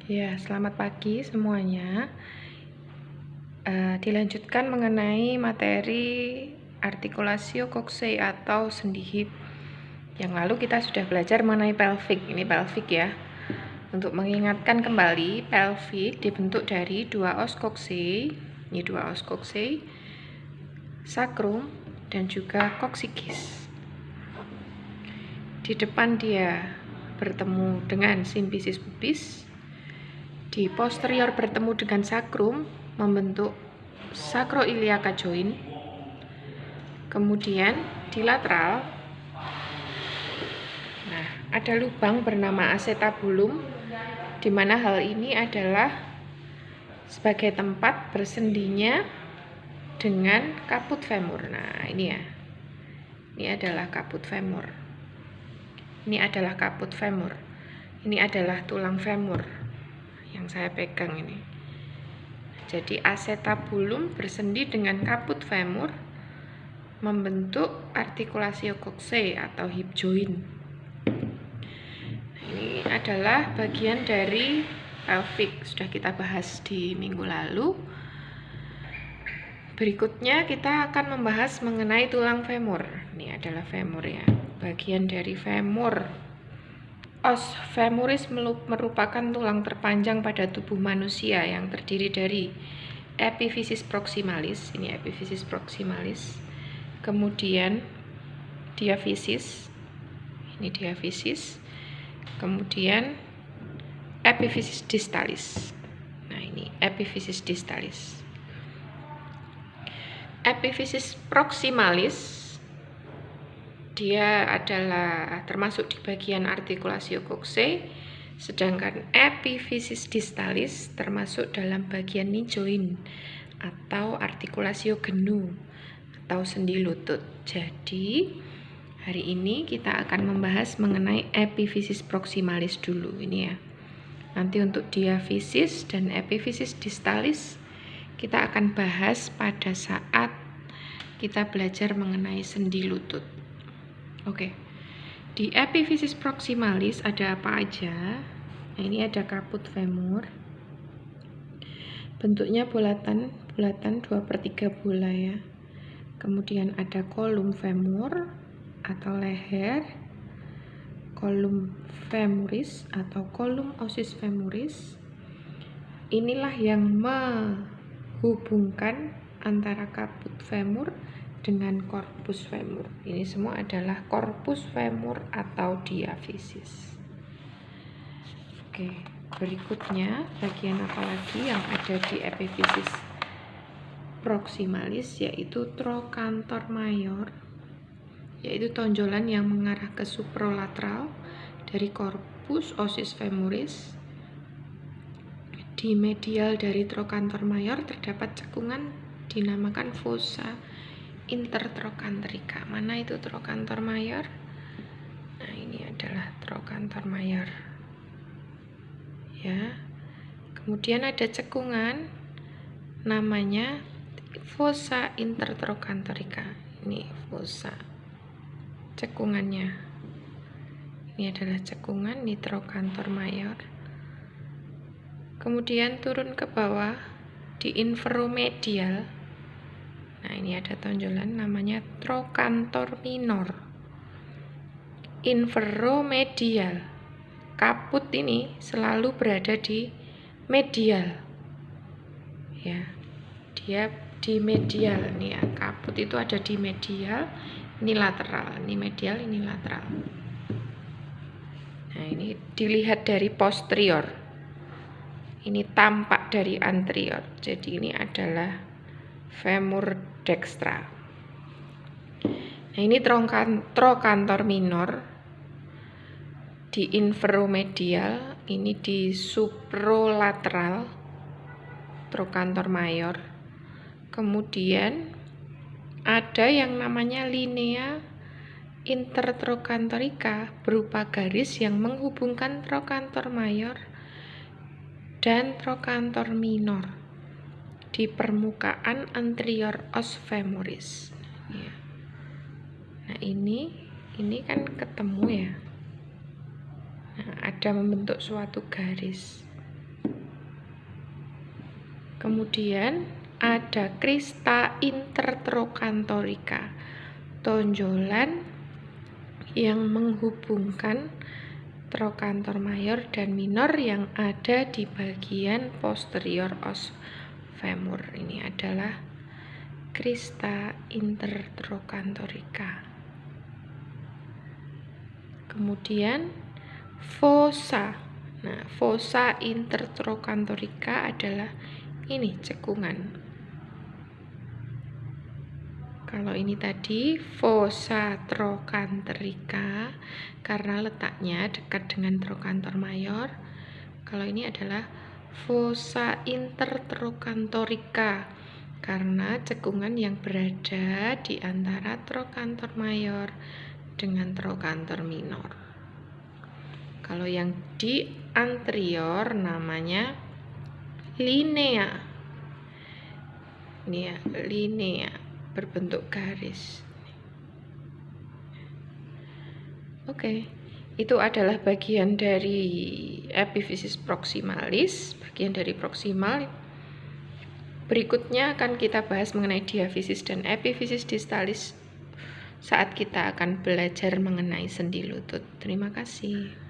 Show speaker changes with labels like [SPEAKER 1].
[SPEAKER 1] Ya, selamat pagi semuanya. Dilanjutkan mengenai materi artikulasio coxae atau sendi hip. Yang lalu kita sudah belajar mengenai pelvic. Ini pelvic ya. Untuk mengingatkan kembali, pelvic dibentuk dari dua os coxae. Ini dua os coxae, sacrum dan juga coccygeus. Di depan dia bertemu dengan symphysis pubis. Di posterior bertemu dengan sacrum membentuk sacroiliaca joint. Kemudian di lateral, nah, ada lubang bernama acetabulum, di mana hal ini adalah sebagai tempat bersendinya dengan caput femur. Nah, ini ya. Ini adalah caput femur. Ini adalah caput femur. Ini adalah tulang femur yang saya pegang ini. Jadi acetabulum bersendi dengan caput femur membentuk artikulasio coxae atau hip joint. Nah, ini adalah bagian dari pelvic, sudah kita bahas di minggu lalu. Berikutnya kita akan membahas mengenai tulang femur. Ini adalah femur ya, bagian dari femur. Os femoris merupakan tulang terpanjang pada tubuh manusia yang terdiri dari epiphysis proximalis, ini epiphysis proximalis, kemudian diaphysis, ini diaphysis, kemudian epiphysis distalis. Nah, ini epiphysis distalis. Epiphysis proximalis dia adalah termasuk di bagian artikulasio coxae, sedangkan epiphysis distalis termasuk dalam bagian knee joint atau artikulasio genu atau sendi lutut. Jadi hari ini kita akan membahas mengenai epiphysis proximalis dulu ini ya. Nanti untuk diaphysis dan epiphysis distalis kita akan bahas pada saat kita belajar mengenai sendi lutut. Oke, di epiphysis proximalis ada apa aja? Nah, ini ada caput femur, bentuknya bulatan 2/3 bola ya. Kemudian ada column femur atau leher, column femoris atau column ossis femoris. Inilah yang menghubungkan antara caput femur dengan corpus femur. Ini semua adalah corpus femur atau diaphysis. Oke, berikutnya bagian apa lagi yang ada di epiphysis proximalis, yaitu trochanter mayor, yaitu tonjolan yang mengarah ke supralateral dari corpus ossis femoris. Di medial dari trochanter mayor terdapat cekungan dinamakan fossa intertrochanterica. Mana itu trochanter mayor? Nah, ini adalah trochanter mayor. Ya. Kemudian ada cekungan namanya fossa intertrochanterica. Ini fossa. Cekungannya. Ini adalah cekungan di trochanter mayor. Kemudian turun ke bawah di inferomedial. Nah, ini ada tonjolan namanya trochanter minor. Inferomedial. Caput ini selalu berada di medial. Ya. Dia di medial nih ya. Caput itu ada di medial, ini lateral. Ini medial, ini lateral. Nah, ini dilihat dari posterior. Ini tampak dari anterior. Jadi ini adalah femur dextra. Nah, ini trochanter minor di inferomedial, ini di suprolateral trochanter mayor. Kemudian ada yang namanya linea intertrochanterica, berupa garis yang menghubungkan trochanter mayor dan trochanter minor di permukaan anterior os femoris. Ya. Nah, ini kan ketemu ya. Nah, ada membentuk suatu garis. Kemudian ada crista intertrochantorica, tonjolan yang menghubungkan trochanter mayor dan minor yang ada di bagian posterior os femur. Ini adalah crista intertrochantorica. Kemudian fossa. Nah, fossa intertrochantorica adalah ini cekungan. Kalau ini tadi fossa trochanterica karena letaknya dekat dengan trochanter mayor. Kalau ini adalah fossa intertrochantorica karena cekungan yang berada di antara trochanter mayor dengan trochanter minor. Kalau yang di anterior namanya linea. Ini ya, linea berbentuk garis. Oke, itu adalah bagian dari epifisis proximalis, bagian dari proksimal. Berikutnya akan kita bahas mengenai diafisis dan epifisis distalis saat kita akan belajar mengenai sendi lutut. Terima kasih.